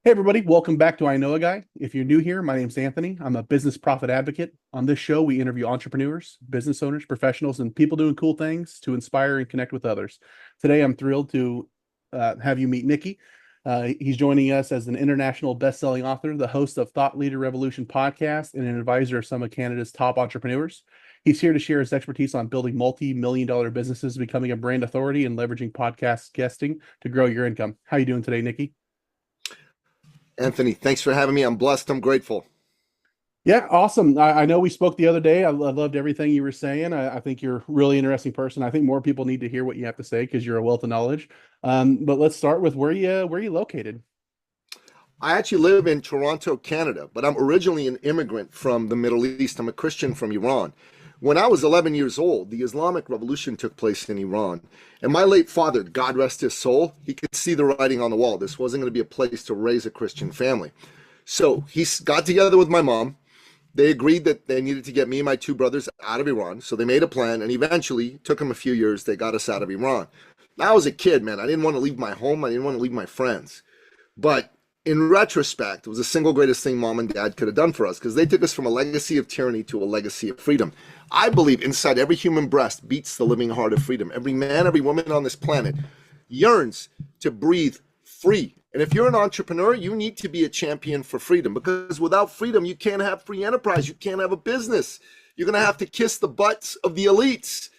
Hey everybody, welcome back to I Know a Guy. If you're new here, my name's Anthony. I'm a business profit advocate. On this show, we interview entrepreneurs, business owners, professionals, and people doing cool things to inspire and connect with others. Today, I'm thrilled to have you meet Nicky. He's joining us as an international best-selling author, the host of Thought Leader Revolution podcast, and an advisor of some of Canada's top entrepreneurs. He's here to share his expertise on building multi-million-dollar businesses, becoming a brand authority, and leveraging podcast guesting to grow your income. How are you doing today, Nicky? Anthony, thanks for having me. I'm blessed. I'm grateful. Yeah, awesome. I know we spoke the other day. I loved everything you were saying. I think you're a really interesting person. I think more people need to hear what you have to say because you're a wealth of knowledge. But let's start with where you located? I actually live in Toronto, Canada, but I'm originally an immigrant from the Middle East. I'm a Christian from Iran. When I was 11 years old, the Islamic Revolution took place in Iran. And my late father, God rest his soul, he could see the writing on the wall. This wasn't going to be a place to raise a Christian family. So he got together with my mom. They agreed that they needed to get me and my two brothers out of Iran. So they made a plan, and eventually, it took them a few years, they got us out of Iran. Now, I was a kid, man. I didn't want to leave my home. I didn't want to leave my friends. But in retrospect, it was the single greatest thing mom and dad could have done for us because they took us from a legacy of tyranny to a legacy of freedom. I believe inside every human breast beats the living heart of freedom. Every man, every woman on this planet yearns to breathe free. And if you're an entrepreneur, you need to be a champion for freedom, because without freedom, you can't have free enterprise. You can't have a business. You're going to have to kiss the butts of the elites,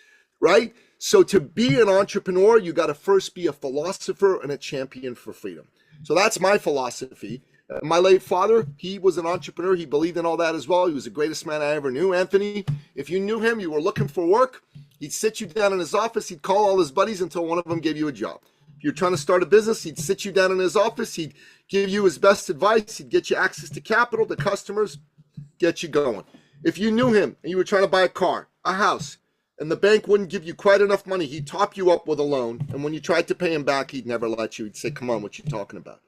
right? So to be an entrepreneur, you got to first be a philosopher and a champion for freedom. So that's my philosophy. My late father, he was an entrepreneur. He believed in all that as well. He was the greatest man I ever knew. Anthony, if you knew him, you were looking for work, he'd sit you down in his office. He'd call all his buddies until one of them gave you a job. If you're trying to start a business, he'd sit you down in his office. He'd give you his best advice. He'd get you access to capital, to customers, get you going. If you knew him and you were trying to buy a car, a house, and the bank wouldn't give you quite enough money, he'd top you up with a loan. And when you tried to pay him back, he'd never let you. He'd say, come on, what you talking about?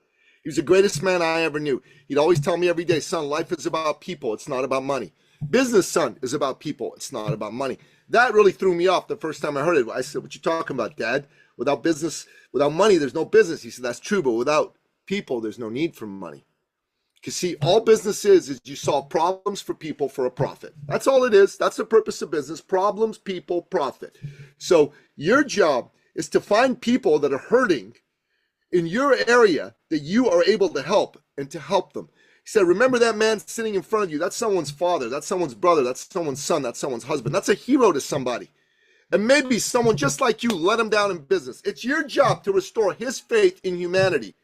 He was the greatest man I ever knew. He'd always tell me every day, son, life is about people. It's not about money. Business, son, is about people. It's not about money. That really threw me off the first time I heard it. I said, what you talking about, Dad? Without business, without money, there's no business. He said, that's true, but without people, there's no need for money. Because see, all business is you solve problems for people for a profit. That's all it is. That's the purpose of business. Problems, people, profit. So your job is to find people that are hurting in your area that you are able to help, and to help them. He said, remember that man sitting in front of you? That's someone's father. That's someone's brother. That's someone's son. That's someone's husband. That's a hero to somebody. And maybe someone just like you let him down in business. It's your job to restore his faith in humanity.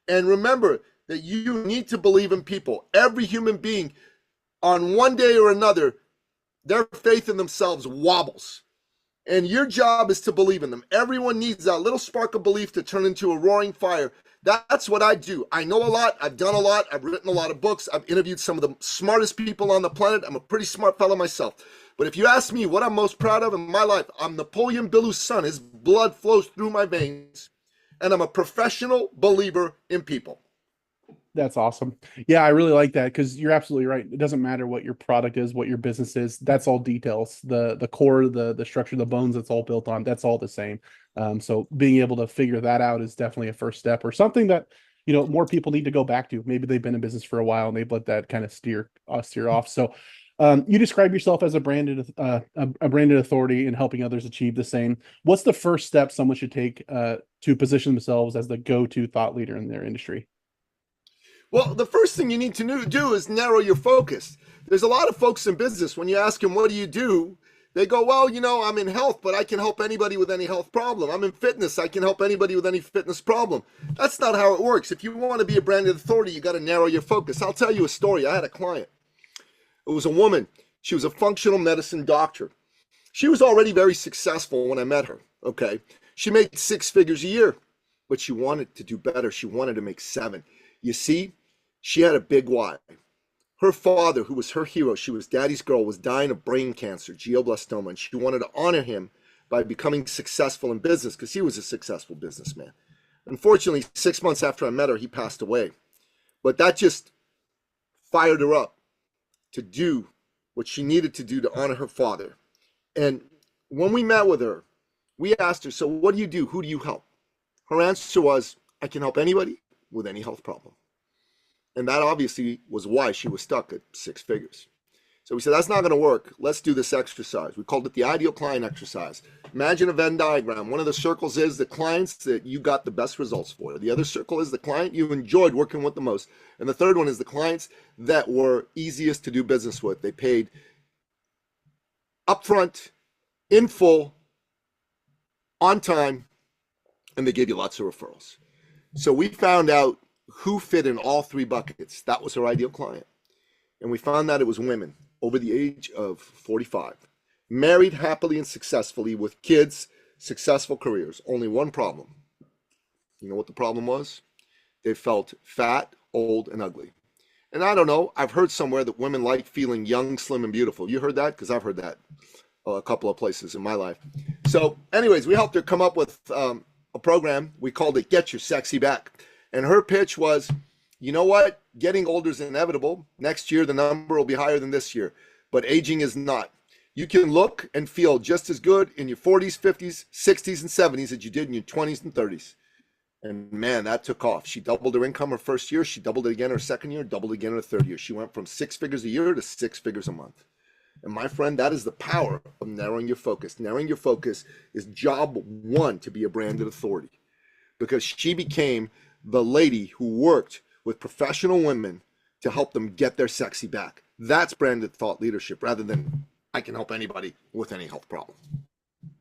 And remember that you need to believe in people. Every human being, on one day or another, their faith in themselves wobbles. And your job is to believe in them. Everyone needs that little spark of belief to turn into a roaring fire. That's what I do. I know a lot. I've done a lot. I've written a lot of books. I've interviewed some of the smartest people on the planet. I'm a pretty smart fellow myself. But if you ask me what I'm most proud of in my life, I'm Napoleon Billou's son. His blood flows through my veins. And I'm a professional believer in people. That's awesome. Yeah, I really like that because you're absolutely right. It doesn't matter what your product is, what your business is. That's all details. The core, the structure, the bones it's all built on. That's all the same. So being able to figure that out is definitely a first step, or something that more people need to go back to. Maybe they've been in business for a while and they've let that kind of steer off. So you describe yourself as a branded authority in helping others achieve the same. What's the first step someone should take to position themselves as the go-to thought leader in their industry? Well, the first thing you need to do is narrow your focus. There's a lot of folks in business, when you ask them, what do you do? They go, well, I'm in health, but I can help anybody with any health problem. I'm in fitness. I can help anybody with any fitness problem. That's not how it works. If you want to be a branded authority, you got to narrow your focus. I'll tell you a story. I had a client. It was a woman. She was a functional medicine doctor. She was already very successful when I met her. Okay. She made 6 figures a year, but she wanted to do better. She wanted to make 7. You see, she had a big why. Her father, who was her hero, she was daddy's girl, was dying of brain cancer, glioblastoma, and she wanted to honor him by becoming successful in business because he was a successful businessman. Unfortunately, 6 months after I met her, he passed away. But that just fired her up to do what she needed to do to honor her father. And when we met with her, we asked her, so what do you do? Who do you help? Her answer was, I can help anybody with any health problem. And that obviously was why she was stuck at 6 figures. So we said, that's not going to work. Let's do this exercise. We called it the ideal client exercise. Imagine a Venn diagram. One of the circles is the clients that you got the best results for. The other circle is the client you enjoyed working with the most. And the third one is the clients that were easiest to do business with. They paid upfront, in full, on time, and they gave you lots of referrals. So we found out who fit in all three buckets. That was her ideal client. And we found that it was women over the age of 45, married happily and successfully with kids, successful careers. Only one problem. You know what the problem was? They felt fat, old, and ugly. And I don't know, I've heard somewhere that women like feeling young, slim, and beautiful. You heard that? Because I've heard that a couple of places in my life. So anyways, we helped her come up with a program. We called it Get Your Sexy Back. And her pitch was, you know what? Getting older is inevitable. Next year, the number will be higher than this year, but aging is not. You can look and feel just as good in your 40s, 50s, 60s, and 70s as you did in your 20s and 30s. And man, that took off. She doubled her income her first year. She doubled it again her second year, doubled it again her third year. She went from 6 figures a year to 6 figures a month. And my friend, that is the power of narrowing your focus. Narrowing your focus is job one to be a branded authority, because she became the lady who worked with professional women to help them get their sexy back. That's branded thought leadership, rather than I can help anybody with any health problem.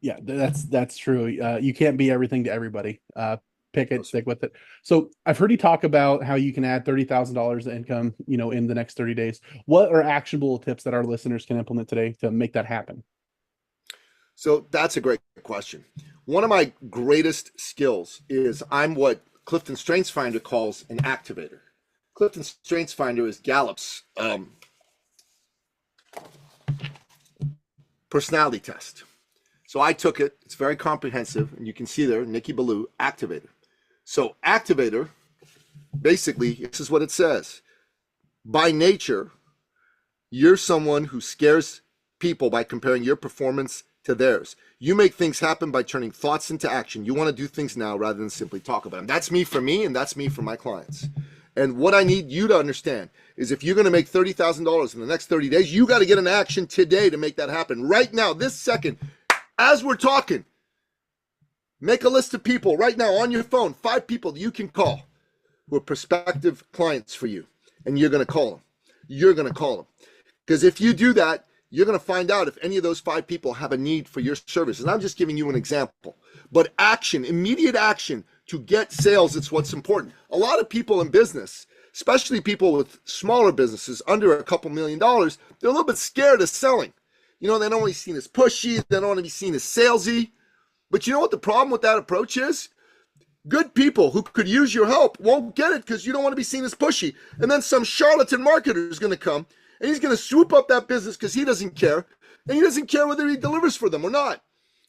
Yeah, that's true. You can't be everything to everybody. Pick it, stick with it. So I've heard you talk about how you can add $30,000 to income, in the next 30 days. What are actionable tips that our listeners can implement today to make that happen? So that's a great question. One of my greatest skills is I'm what Clifton StrengthsFinder calls an activator. Clifton StrengthsFinder is Gallup's personality test. So I took it. It's very comprehensive, and you can see there, Nicky Billou, activator. So activator, basically, this is what it says. By nature, you're someone who scares people by comparing your performance to theirs. You make things happen by turning thoughts into action. You want to do things now rather than simply talk about them. That's me for me, and that's me for my clients. And what I need you to understand is, if you're going to make $30,000 in the next 30 days, you got to get an action today to make that happen. Right now, this second, as we're talking, make a list of people right now on your phone, 5 people that you can call who are prospective clients for you. And you're going to call them. You're going to call them. Because if you do that, you're going to find out if any of those 5 people have a need for your service. And I'm just giving you an example. But action, immediate action to get sales, it's what's important. A lot of people in business, especially people with smaller businesses under a couple $1 million, they're a little bit scared of selling. They don't want to be seen as pushy. They don't want to be seen as salesy. But you know what the problem with that approach is? Good people who could use your help won't get it because you don't want to be seen as pushy. And then some charlatan marketer is going to come, and he's going to swoop up that business because he doesn't care. And he doesn't care whether he delivers for them or not,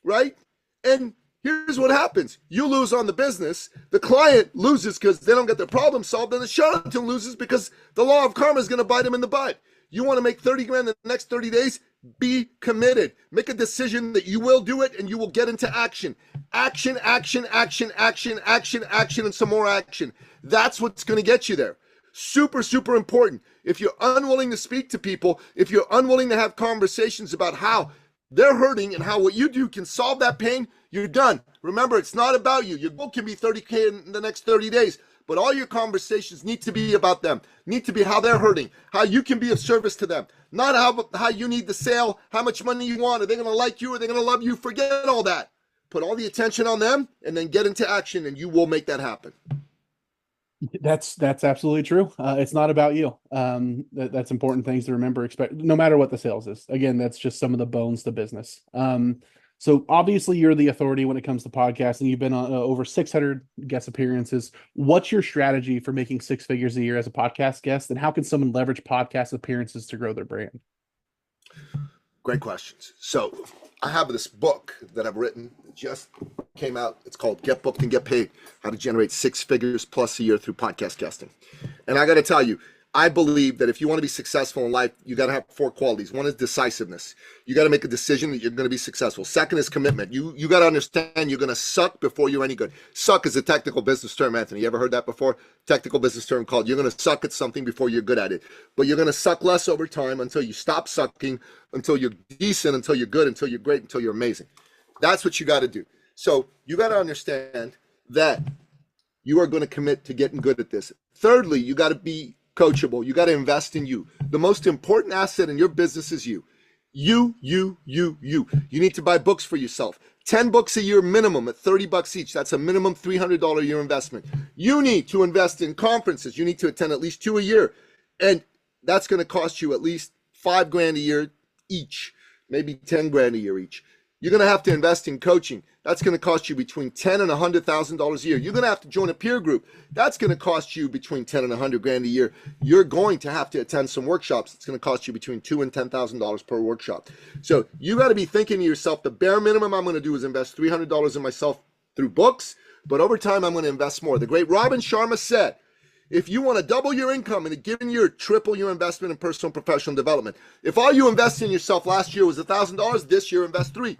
right? And here's what happens. You lose on the business. The client loses because they don't get their problem solved. And the charlatan loses because the law of karma is going to bite him in the butt. You want to make 30 grand in the next 30 days? Be committed. Make a decision that you will do it, and you will get into action. Action, action, action, action, action, action, and some more action. That's what's going to get you there. Super, super important. If you're unwilling to speak to people, if you're unwilling to have conversations about how they're hurting and how what you do can solve that pain, you're done. Remember, it's not about you. Your goal can be 30K in the next 30 days. But all your conversations need to be about them, need to be how they're hurting, how you can be of service to them, not how you need the sale, how much money you want, are they going to like you, are they going to love you? Forget all that. Put all the attention on them and then get into action, and you will make that happen. That's absolutely true. It's not about you. That's important things to remember, no matter what the sales is. Again, that's just some of the bones to business. So obviously you're the authority when it comes to podcasting. You've been on over 600 guest appearances. What's your strategy for making 6 figures a year as a podcast guest? And how can someone leverage podcast appearances to grow their brand? Great questions. So I have this book that I've written. It just came out. It's called Get Booked and Get Paid, How to Generate 6 Figures Plus a Year Through Podcast Guesting. And I got to tell you, I believe that if you want to be successful in life, you got to have 4 qualities. One is decisiveness. You got to make a decision that you're going to be successful. Second is commitment. You got to understand you're going to suck before you're any good. Suck is a technical business term, Anthony. You ever heard that before? Technical business term called you're going to suck at something before you're good at it. But you're going to suck less over time until you stop sucking, until you're decent, until you're good, until you're great, until you're amazing. That's what you got to do. So you got to understand that you are going to commit to getting good at this. Thirdly, you got to be coachable. You got to invest in you. The most important asset in your business is you. You. You need to buy books for yourself. 10 books a year minimum at $30 each. That's a minimum $300 a year investment. You need to invest in conferences. You need to attend at least 2 a year. And that's going to cost you at least $5,000 a year each, maybe 10 grand a year each. You're going to have to invest in coaching. That's going to cost you between $10,000 and $100,000 a year. You're going to have to join a peer group. That's going to cost you between $10,000 and $100,000 a year. You're going to have to attend some workshops. It's going to cost you between $2,000 and $10,000 per workshop. So you got to be thinking to yourself, the bare minimum I'm going to do is invest $300 in myself through books, but over time I'm going to invest more. The great Robin Sharma said, if you want to double your income in a given year, triple your investment in personal and professional development. If all you invested in yourself last year was $1,000, this year invest $3,000.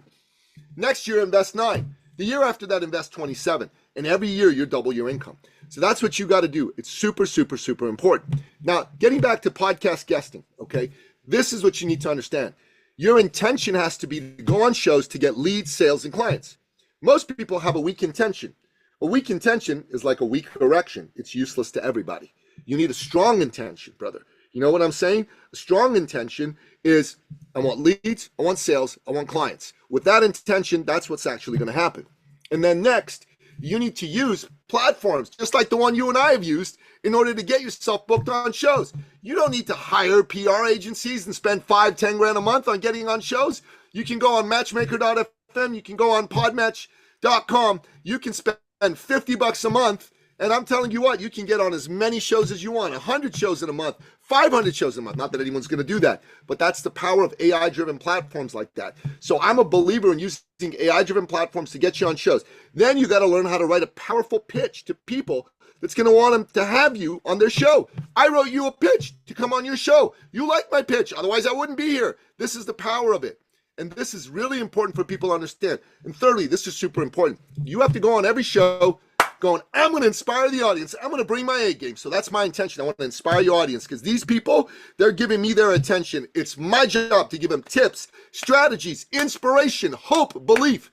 Next year, invest $9,000. The year after that, invest $27,000. And every year, you double your income. So that's what you got to do. It's super, super, super important. Now, getting back to podcast guesting, okay? This is what you need to understand. Your intention has to be to go on shows to get leads, sales, and clients. Most people have a weak intention. A weak intention is like a weak erection. It's useless to everybody. You need a strong intention, brother. You know what I'm saying? A strong intention is, I want leads, I want sales, I want clients. With that intention, that's what's actually going to happen. And then next, you need to use platforms, just like the one you and I have used, in order to get yourself booked on shows. You don't need to hire PR agencies and spend $5-10 grand a month on getting on shows. You can go on matchmaker.fm, you can go on podmatch.com, you can spend $50 a month. And I'm telling you what, you can get on as many shows as you want, 100 shows in a month, 500 shows in a month. Not that anyone's going to do that, but that's the power of AI-driven platforms like that. So I'm a believer in using AI-driven platforms to get you on shows. Then you got to learn how to write a powerful pitch to people that's going to want them to have you on their show. I wrote you a pitch to come on your show. You like my pitch, otherwise I wouldn't be here. This is the power of it. And this is really important for people to understand. And thirdly, this is super important. You have to go on every show going, I'm going to inspire the audience. I'm going to bring my A game. So that's my intention. I want to inspire your audience because these people, they're giving me their attention. It's my job to give them tips, strategies, inspiration, hope, belief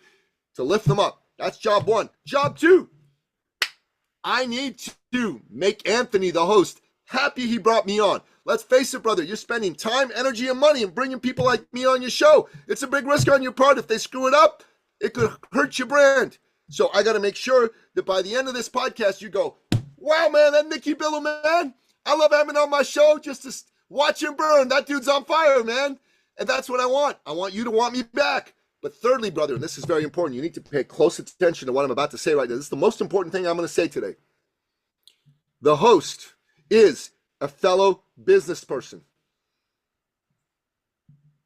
to lift them up. That's job 1. Job 2, I need to make Anthony, the host, happy he brought me on. Let's face it, brother, you're spending time, energy, and money and bringing people like me on your show. It's a big risk on your part. If they screw it up, it could hurt your brand. So I got to make sure that by the end of this podcast, you go, wow, man, that Nicky Billou, man, I love having him on my show just to watch him burn. That dude's on fire, man. And that's what I want. I want you to want me back. But thirdly, brother, and this is very important, you need to pay close attention to what I'm about to say right now. This is the most important thing I'm going to say today. The host is a fellow business person.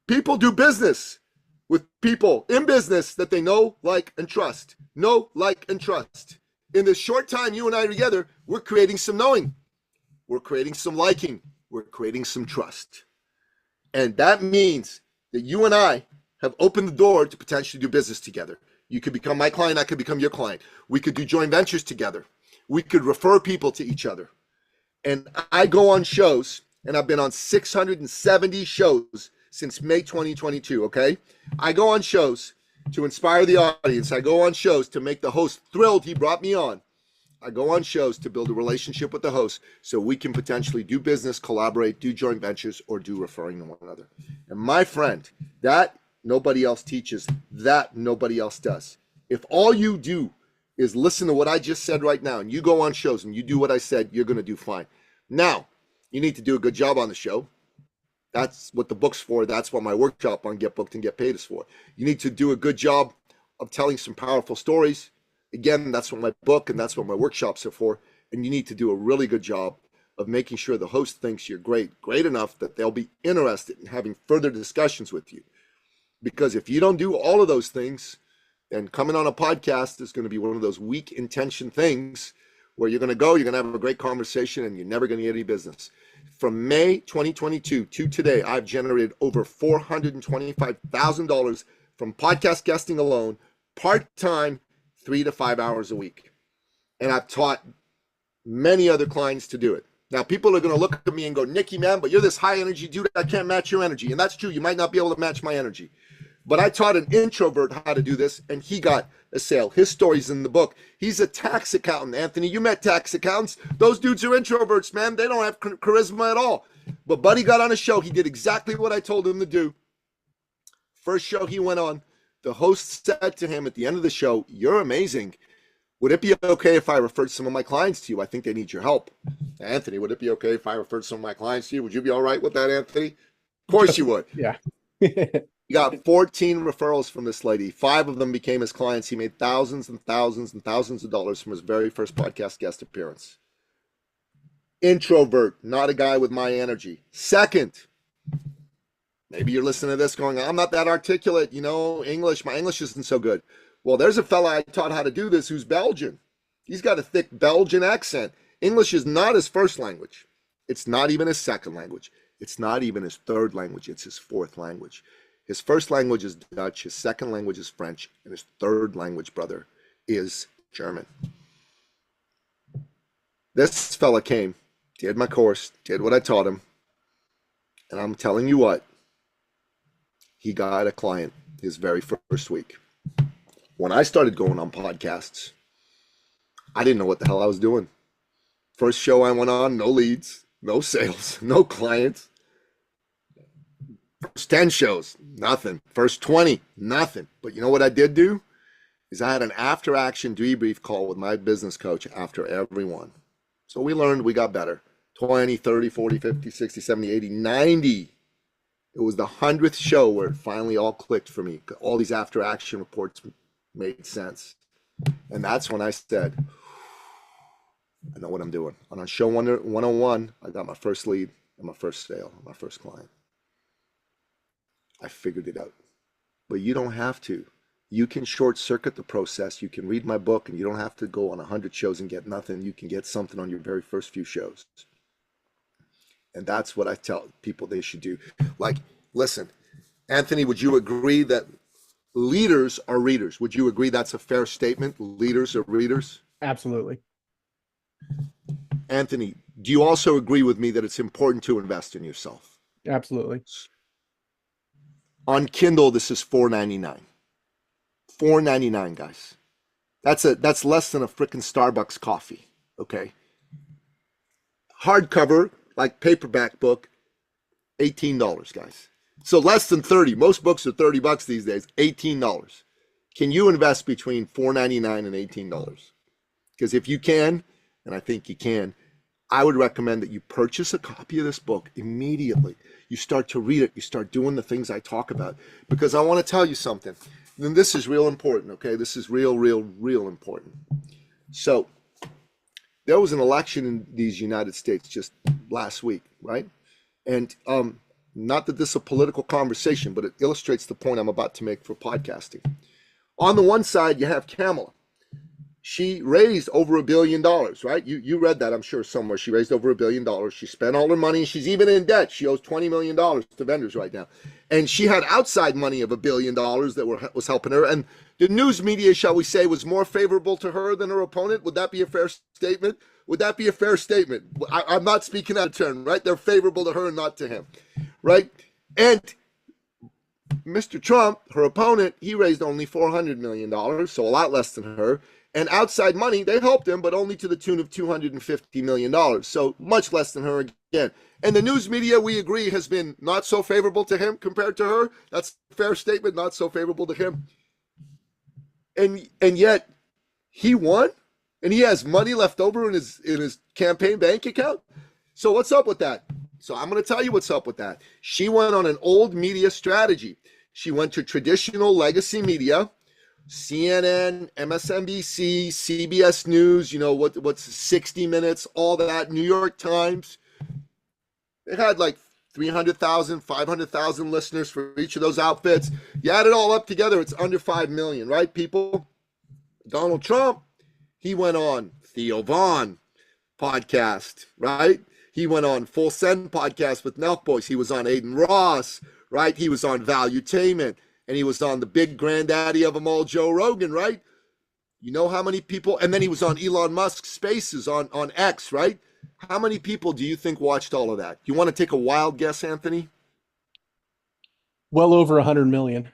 People do business with people in business that they know, like, and trust. Know, like, and trust. In this short time you and I are together, we're creating some knowing. We're creating some liking. We're creating some trust. And that means that you and I have opened the door to potentially do business together. You could become my client, I could become your client. We could do joint ventures together. We could refer people to each other. And I go on shows, and I've been on 670 shows since May 2022, okay? I go on shows to inspire the audience. I go on shows to make the host thrilled he brought me on. I go on shows to build a relationship with the host so we can potentially do business, collaborate, do joint ventures, or do referring to one another. And my friend, that nobody else teaches, that nobody else does. If all you do is listen to what I just said right now, and you go on shows and you do what I said, you're going to do fine. Now, you need to do a good job on the show. That's what the book's for. That's what my workshop on Get Booked and Get Paid is for. You need to do a good job of telling some powerful stories. Again, that's what my book and that's what my workshops are for. And you need to do a really good job of making sure the host thinks you're great enough that they'll be interested in having further discussions with you. Because if you don't do all of those things, then coming on a podcast is going to be one of those weak intention things where you're going to go, you're going to have a great conversation, and you're never going to get any business. From May 2022 to today, I've generated over $425,000 from podcast guesting alone, part-time, 3 to 5 hours a week. And I've taught many other clients to do it. Now, people are going to look at me and go, Nicky, man, but you're this high energy dude. I can't match your energy. And that's true. You might not be able to match my energy. But I taught an introvert how to do this, and he got a sale. His story's in the book. He's a tax accountant. Anthony, you met tax accountants. Those dudes are introverts, man. They don't have charisma at all. But Buddy got on a show. He did exactly what I told him to do. First show he went on, the host said to him at the end of the show, you're amazing. Would it be okay if I referred some of my clients to you? I think they need your help. Anthony, would it be okay if I referred some of my clients to you? Would you be all right with that, Anthony? Of course you would. Yeah. He got 14 referrals from this lady. 5 of them became his clients. He made thousands and thousands and thousands of dollars from his very first podcast guest appearance. Introvert, not a guy with my energy. Second, maybe you're listening to this going, I'm not that articulate, English. My English isn't so good. Well, there's a fella I taught how to do this who's Belgian. He's got a thick Belgian accent. English is not his first language. It's not even his second language. It's not even his third language. It's his fourth language. His first language is Dutch. His second language is French. And his third language, brother, is German. This fella came, did my course, did what I taught him. And I'm telling you what, he got a client his very first week. When I started going on podcasts, I didn't know what the hell I was doing. First show I went on, no leads, no sales, no clients. First 10 shows, nothing. First 20, nothing. But you know what I did do? Is I had an after-action debrief call with my business coach after every one. So we learned, we got better. 20, 30, 40, 50, 60, 70, 80, 90. It was the 100th show where it finally all clicked for me. All these after-action reports made sense. And that's when I said, I know what I'm doing. And on show 101, I got my first lead and my first sale, my first client. I figured it out. But you don't have to. You can short circuit the process. You can read my book and you don't have to go on 100 shows and get nothing. You can get something on your very first few shows. And that's what I tell people they should do. Like, listen, Anthony, would you agree that leaders are readers? Would you agree that's a fair statement? Leaders are readers? Absolutely. Anthony, do you also agree with me that it's important to invest in yourself? Absolutely. On Kindle, this is $4.99. $4.99, guys. That's less than a freaking Starbucks coffee. Okay. Hardcover, like paperback book, $18, guys. So less than 30. Most books are $30 these days. $18. Can you invest between $4.99 and $18? Because if you can, and I think you can, I would recommend that you purchase a copy of this book immediately. You start to read it. You start doing the things I talk about. Because I want to tell you something. And this is real important, okay? This is real important. So there was an election in these United States just last week, right? And not that this is a political conversation, but it illustrates the point I'm about to make for podcasting. On the one side, you have Kamala. She raised over $1 billion, right? You read that, I'm sure, somewhere. She raised over $1 billion. She spent all her money. She's even in debt. She owes $20 million to vendors right now. And she had outside money of $1 billion that was helping her. And the news media, shall we say, was more favorable to her than her opponent. Would that be a fair statement? Would that be a fair statement? I'm not speaking out of turn, right? They're favorable to her and not to him, right? And Mr. Trump, her opponent, he raised only $400 million, so a lot less than her. And outside money, they helped him, but only to the tune of $250 million. So much less than her again. And the news media, we agree, has been not so favorable to him compared to her. That's a fair statement, not so favorable to him. And yet he won, and he has money left over in his campaign bank account. So what's up with that? So I'm going to tell you what's up with that. She went on an old media strategy. She went to traditional legacy media, CNN, MSNBC, CBS News, what's 60 Minutes, all that, New York Times. It had like 300,000, 500,000 listeners for each of those outfits. You add it all up together, it's under 5 million, right, people? Donald Trump, he went on Theo Vaughn podcast, right? He went on Full Send podcast with Nelk Boys. He was on Aiden Ross, right? He was on Valuetainment, and he was on the big granddaddy of them all, Joe Rogan, right? You know how many people, and then he was on Elon Musk's Spaces on X, right? How many people do you think watched all of that? You want to take a wild guess, Anthony? Well over 100 million.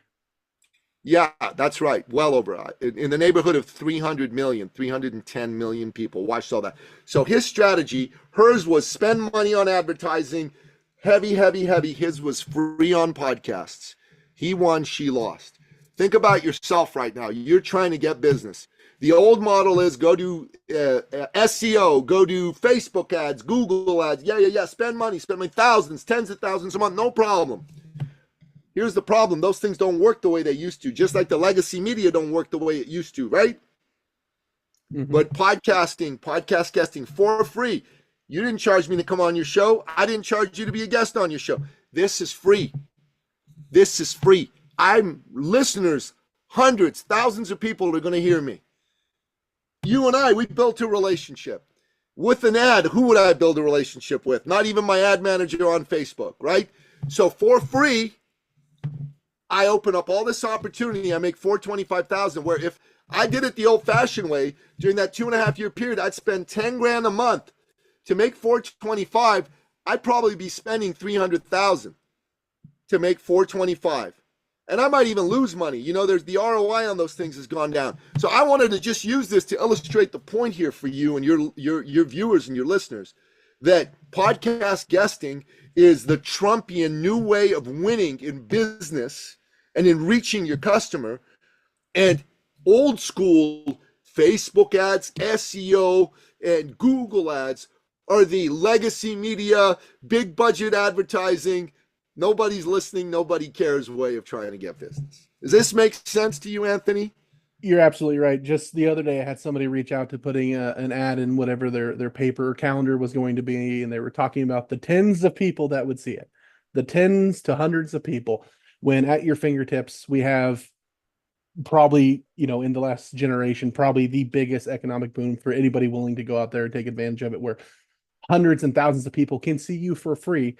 Yeah, that's right. Well over in the neighborhood of 300 million, 310 million people watched all that. So his strategy, hers was spend money on advertising, heavy, heavy, heavy. His was free on podcasts. He won, she lost. Think about yourself right now. You're trying to get business. The old model is go do SEO, go do Facebook ads, Google ads. Yeah. Spend money, thousands, tens of thousands a month, no problem. Here's the problem. Those things don't work the way they used to, just like the legacy media don't work the way it used to, right? Mm-hmm. But podcast guesting for free. You didn't charge me to come on your show. I didn't charge you to be a guest on your show. This is free. This is free. I'm listeners, hundreds, thousands of people are going to hear me. You and I, we built a relationship. With an ad, who would I build a relationship with? Not even my ad manager on Facebook, right? So for free, I open up all this opportunity. I make $425,000. Where if I did it the old-fashioned way during that 2.5-year period, I'd spend 10 grand a month to make $425,000. I'd probably be spending $300,000 to make $425,000, and I might even lose money. You know, there's the ROI on those things has gone down. So I wanted to just use this to illustrate the point here for you and your viewers and your listeners that podcast guesting is the Trumpian new way of winning in business and in reaching your customer. And old school Facebook ads, SEO, and Google ads are the legacy media, big budget advertising, nobody's listening, nobody cares way of trying to get business. Does this make sense to you, Anthony? You're absolutely right. Just the other day, I had somebody reach out to putting an ad in whatever their paper or calendar was going to be, and they were talking about the tens of people that would see it, the tens to hundreds of people. When at your fingertips, we have probably, in the last generation, probably the biggest economic boom for anybody willing to go out there and take advantage of it, where hundreds and thousands of people can see you for free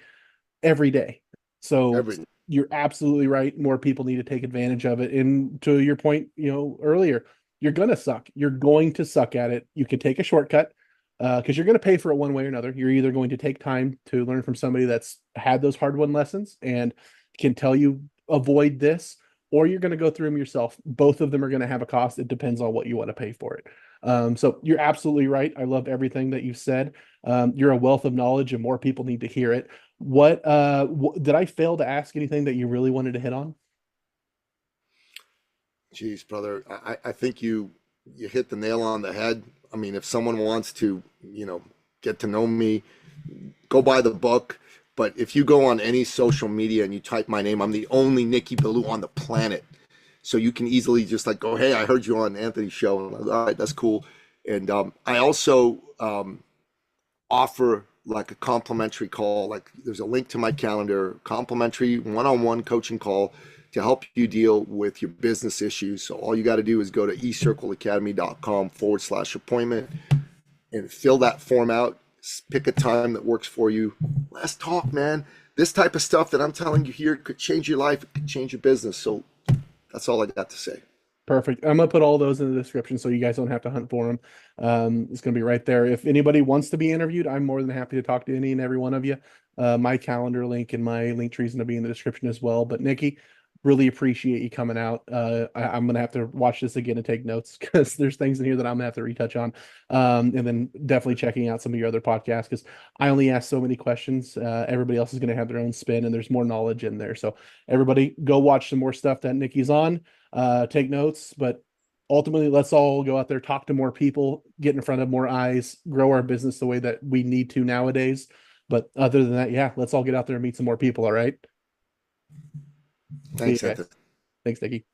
every day. So you're absolutely right. More people need to take advantage of it. And to your point, earlier, you're going to suck. You're going to suck at it. You can take a shortcut because you're going to pay for it one way or another. You're either going to take time to learn from somebody that's had those hard-won lessons and can tell you avoid this, or you're going to go through them yourself. Both of them are going to have a cost. It depends on what you want to pay for it. So you're absolutely right. I love everything that you said. You're a wealth of knowledge and more people need to hear it. What did I fail to ask anything that you really wanted to hit on? Geez, brother, I think you hit the nail on the head. I mean, if someone wants to, get to know me, go buy the book. But if you go on any social media and you type my name, I'm the only Nicky Billou on the planet. So you can easily just like go, hey, I heard you on Anthony's show. And I'm like, all right, that's cool. And I also offer like a complimentary call. Like there's a link to my calendar, complimentary one-on-one coaching call to help you deal with your business issues. So all you got to do is go to ecircleacademy.com/appointment and fill that form out. Pick a time that works for you. Let's talk, man. This type of stuff that I'm telling you here could change your life. It could change your business. So that's all I got to say. Perfect. I'm going to put all those in the description so you guys don't have to hunt for them. It's going to be right there. If anybody wants to be interviewed, I'm more than happy to talk to any and every one of you. My calendar link and my link tree is going to be in the description as well. But Nicky, really appreciate you coming out. I'm going to have to watch this again and take notes because there's things in here that I'm going to have to retouch on. And then definitely checking out some of your other podcasts because I only ask so many questions. Everybody else is going to have their own spin and there's more knowledge in there. So everybody go watch some more stuff that Nicky's on, take notes, but ultimately let's all go out there, talk to more people, get in front of more eyes, grow our business the way that we need to nowadays. But other than that, yeah, let's all get out there and meet some more people. All right. Thanks, Anthony. Thanks, Nicky.